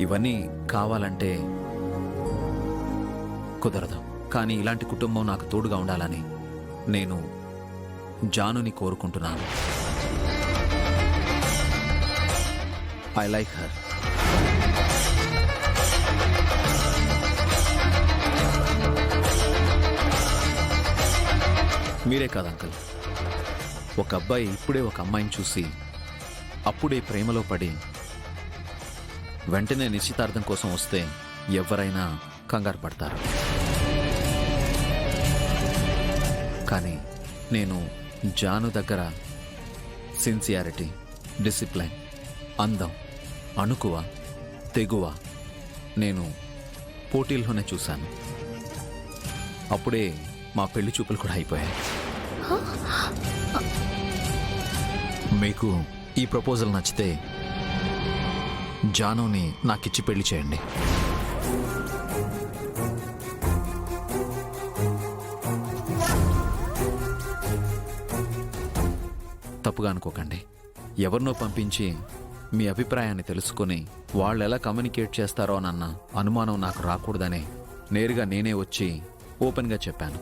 ఇవన్నీ కావాలంటే కుదరదు. కానీ ఇలాంటి కుటుంబం నాకు తోడుగా ఉండాలని నేను జానుని కోరుకుంటున్నాను. I like her. మీరే కాదు అంకుల్, ఒక అబ్బాయి ఇప్పుడే ఒక అమ్మాయిని చూసి అప్పుడే ప్రేమలో పడి వెంటనే నిశ్చితార్థం కోసం వస్తే ఎవరైనా కంగారు పడతారు. కానీ నేను జాను దగ్గర సిన్సియారిటీ, డిసిప్లైన్, అందం, అణుకువ, తెగువ నేను పోటీల్లోనే చూశాను. అప్పుడే మా పెళ్లి చూపులు కూడా అయిపోయాయి. మీకు ఈ ప్రపోజల్ నచ్చితే జానుని నాకిచ్చి పెళ్లి చేయండి. తప్పుగా అనుకోకండి. ఎవరినో పంపించి మీ అభిప్రాయాన్ని తెలుసుకుని వాళ్ళు ఎలా కమ్యూనికేట్ చేస్తారో అన్న అనుమానం నాకు రాకూడదనే నేరుగా నేనే వచ్చి ఓపెన్గా చెప్పాను.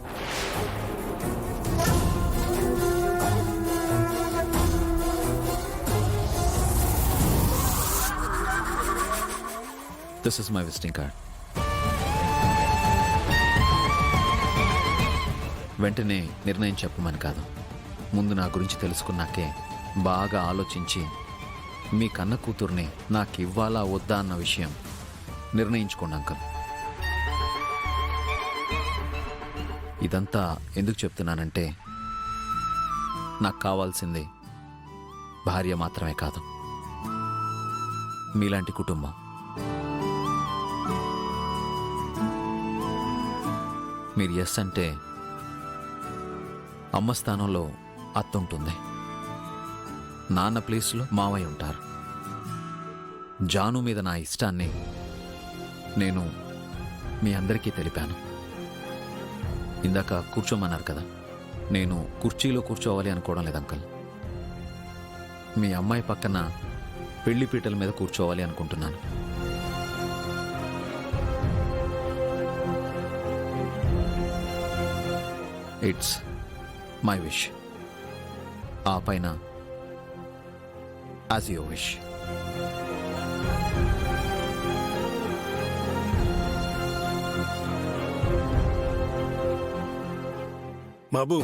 This is my visiting card. వెంటనే నిర్ణయం చెప్పమని కాదు, ముందు నా గురించి తెలుసుకున్నాకే బాగా ఆలోచించి మీ కన్న కూతుర్ని నాకు ఇవ్వాలా వద్దా అన్న విషయం నిర్ణయించుకోండి అంకుల్. ఇదంతా ఎందుకు చెప్తున్నానంటే నాకు కావాల్సింది భార్య మాత్రమే కాదు, మీలాంటి కుటుంబం. మీరు ఎస్ అంటే అమ్మ స్థానంలో అత్త ఉంటుంది, నాన్న ప్లేస్లో మావయ్య ఉంటారు. జాను మీద నా ఇష్టాన్ని నేను మీ అందరికీ తెలిపాను. ఇందాక కూర్చోమన్నారు కదా, నేను కుర్చీలో కూర్చోవాలి అనుకోవడం లేదు అంకల్. మీ అమ్మాయి పక్కన పెళ్లి పీటల మీద కూర్చోవాలి అనుకుంటున్నాను. It's my wish. ఆ పైన యాజ్ యువర్ విష్. బాబు